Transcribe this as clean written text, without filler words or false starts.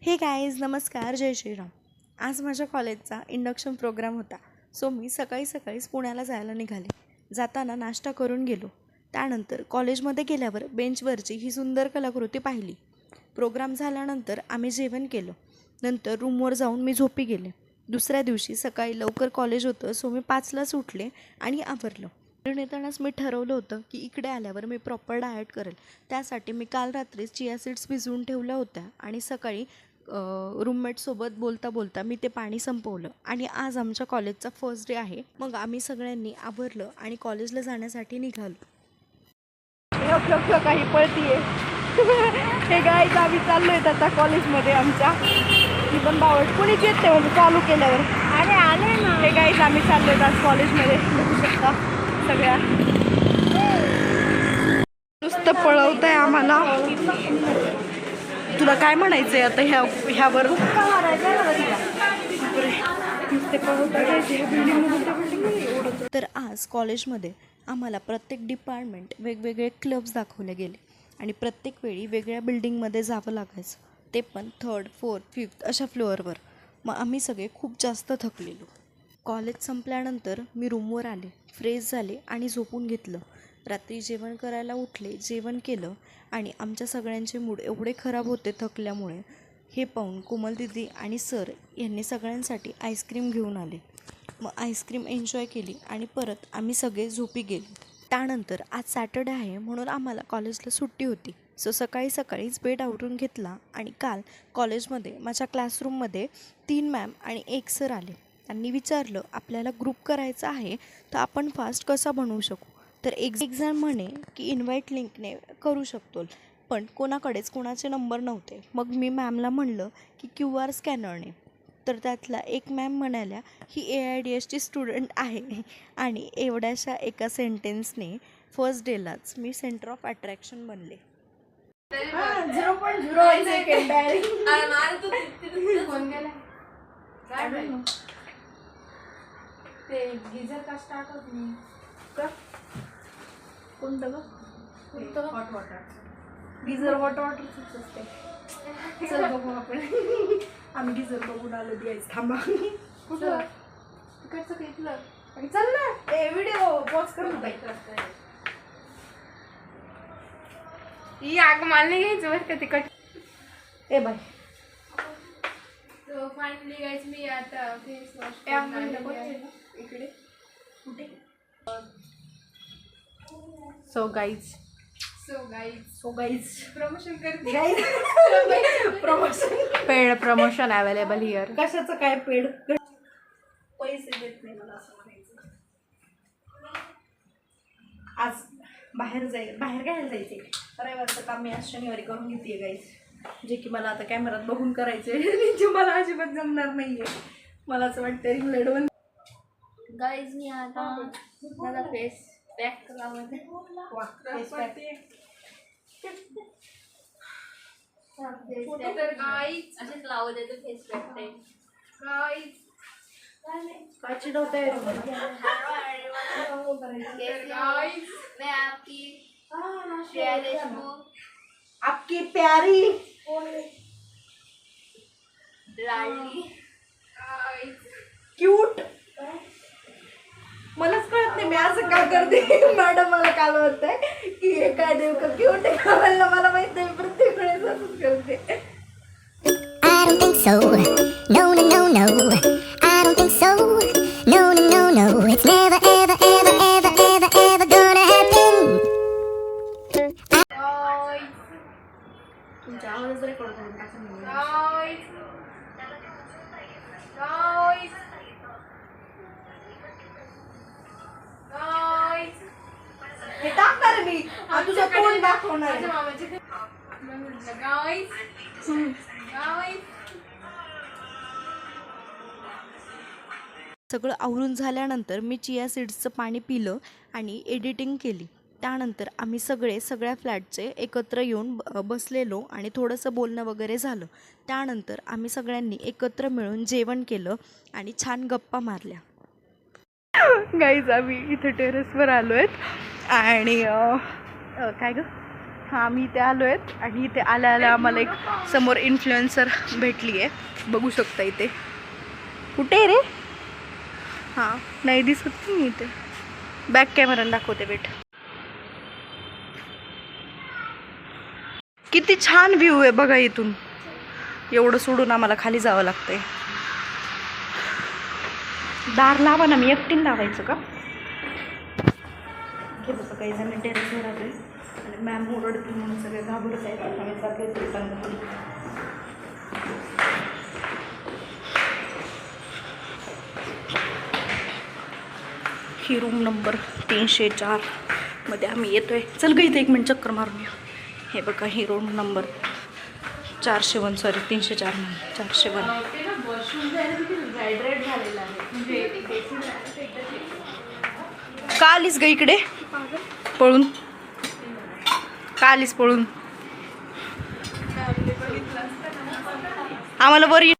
हे गाईज नमस्कार, जय श्रीराम. आज माझ्या कॉलेजचा इंडक्शन प्रोग्राम होता. सो मी सकाळीच पुण्याला जायला निघाले. जाताना नाश्ता करून गेलो. त्यानंतर कॉलेजमध्ये गेल्यावर बेंचवरची ही सुंदर कलाकृती पाहिली. प्रोग्राम झाल्यानंतर आम्ही जेवण केलं. नंतर रूमवर जाऊन मी झोपी गेले. दुसऱ्या दिवशी सकाळी लवकर कॉलेज होतं, सो मी 5लाच उठले आणि आवरलं. घरून येतानाच मी ठरवलं होतं की इकडे आल्यावर मी प्रॉपर डाएट करेल. त्यासाठी मी काल रात्रीच चिया सीड्स भिजवून ठेवल्या होत्या आणि सकाळी रूममेटसोबत बोलता मी ते पाणी संपवलं. आणि आज आमच्या कॉलेजचा फर्स्ट डे आहे. मग आम्ही सगळ्यांनी आवरलं आणि कॉलेजला जाण्यासाठी निघालो. काही पळतीये. हे गाईज आम्ही चाललो आहेत आता कॉलेजमध्ये आमच्या. ती पण बावट कुणीच येत नाही म्हणजे चालू केल्यावर. अरे आले ना. हे गाईज आम्ही चाललो आहेत आज कॉलेजमध्ये. बघू शकता सगळ्या. नुसतं पळवत आहे आम्हाला. तुला काय म्हणायचंय आता ह्यावर? तर आज कॉलेजमध्ये आम्हाला प्रत्येक डिपार्टमेंट वेगवेगळे क्लब्स दाखवले गेले आणि प्रत्येक वेळी वेगळ्या बिल्डिंगमध्ये जावं लागायचं, ते पण 3rd, 4th, 5th अशा फ्लोअरवर. मग आम्ही सगळे खूप जास्त थकलेलो. कॉलेज संपल्यानंतर मी रूमवर आले, फ्रेश झाले आणि झोपून घेतलं. रात्री जेवण करायला उठले, जेवण केलं आणि आमच्या सगळ्यांचे मूड एवढे खराब होते थकल्यामुळे. हे पाहून कोमल दीदी आणि सर यांनी सगळ्यांसाठी आईस्क्रीम घेऊन आले. मग आईस्क्रीम एन्जॉय केली आणि परत आम्ही सगळे झोपी गेलो. त्यानंतर आज सॅटर्डे आहे म्हणून आम्हाला कॉलेजला सुट्टी होती. सो सकाळीच बेड आवरून घेतला आणि काल कॉलेजमध्ये माझ्या क्लासरूममध्ये 3 मॅम आणि 1 सर आले. त्यांनी विचारलं आपल्याला ग्रुप करायचा आहे तर आपण फास्ट कसा बनवू शकू. तर एक जण म्हणे की इन्व्हाइट लिंकने करू शकतो, पण कोणाचे नंबर नव्हते. मग मी मॅमला म्हणलं की QR स्कॅनरने. तर त्यातला एक मॅम म्हणाल्या ही AIDSची स्टुडंट आहे आणि एवढ्याशा एका सेंटेन्सने फर्स्ट डेलाच मी सेंटर ऑफ अट्रॅक्शन बनले. 0.01 सेकंड. ते गिझर का स्टार्ट होत नाही का? कोणतं कोणतं हॉट वॉटर? गिझर हॉट वॉटरच असते. चल बघू आपण. आम्ही गिझर बघून आलो. द्यायचं थांबा. कुठं तिकडचं घेतलं चल ना. व्हिडिओ पॉज करून ही आग मानली घ्यायचं बरं का तिकट. बाय. तो फायनली गाइस मी आता फेस वॉश इकडे कुठे. सो गाईज प्रमोशन करते. Paid promotion available here. कशाचं काय पेड? पैसे देत नाही मला असं म्हणायचं. आज बाहेर घ्यायला जायचे. रविवारचं काम मी आज शनिवारी करून घेते गाईज, जे की मला आता कॅमेरात बघून करायचे. जे मला अजिबात जमणार नाहीये. मला असं वाटतं रिंग लाईट गाइस मी आता माझा फेस पॅक लावते. तर गाइस असेच लावत येतो फेस पॅक ते. गाइस काय चिडवताय? मैं आपकी श्रेया देशमुख, आपकी प्यारी लाडली क्यूट. मलाच कळत नाही मी असं का करते. मॅडम मला काल म्हणताय की हे काय देऊ का क्यूट आहे का? मला माहित नाही, प्रत्येक वेळेस असंच करते. I don't think so. No, no, no, no. I don't think so. No, no, no, no. It's never, ever, ever, ever, ever, ever gonna happen. तुमच्या आवाज रेकॉर्ड करून टाका. हे टाकणार मी. तुझं तोंड दाखवणार. सगळं आवरून झाल्यानंतर मी चिया सीड्सचं पाणी पिलं आणि एडिटिंग केली. त्यानंतर आम्ही सगळ्या फ्लॅटचे एकत्र येऊन बसलेलो आणि थोडंसं बोलणं वगैरे झालं. त्यानंतर आम्ही सगळ्यांनी एकत्र मिळून जेवण केलं आणि छान गप्पा मारल्या. गाईज आम्ही इथे टेरेसवर आलो आहेत आणि काय गं हां आम्ही इथे आलो आहेत आणि इथे आल्या आल्या आम्हाला एक समोर इन्फ्लुएन्सर भेटली आहे, बघू शकता इथे. कुठे आहे रे? हां नाही दिसत नाही इथे, बॅक कॅमेराला दाखवते वेट. किती छान व्ह्यू आहे बघा इथून. एवढं सोडून आम्हाला खाली जावं लागतंय. दार लावा ना, मी एकटीन लावायचं का? हे बघा काही जण टेरेसवर आलोय आणि मॅम ओरडतील म्हणून सगळे घाबरत आहेत. आम्ही जाते. ही रूम नंबर 304 मध्ये आम्ही येतोय. चल गं इथे एक मिनिट चक्कर मारून येऊ. हे बघा ही रूम नंबर 401 सॉरी 304 नाही 401. का आलीस ग इकडे पळून? का आलीस पळून? आम्हाला बरी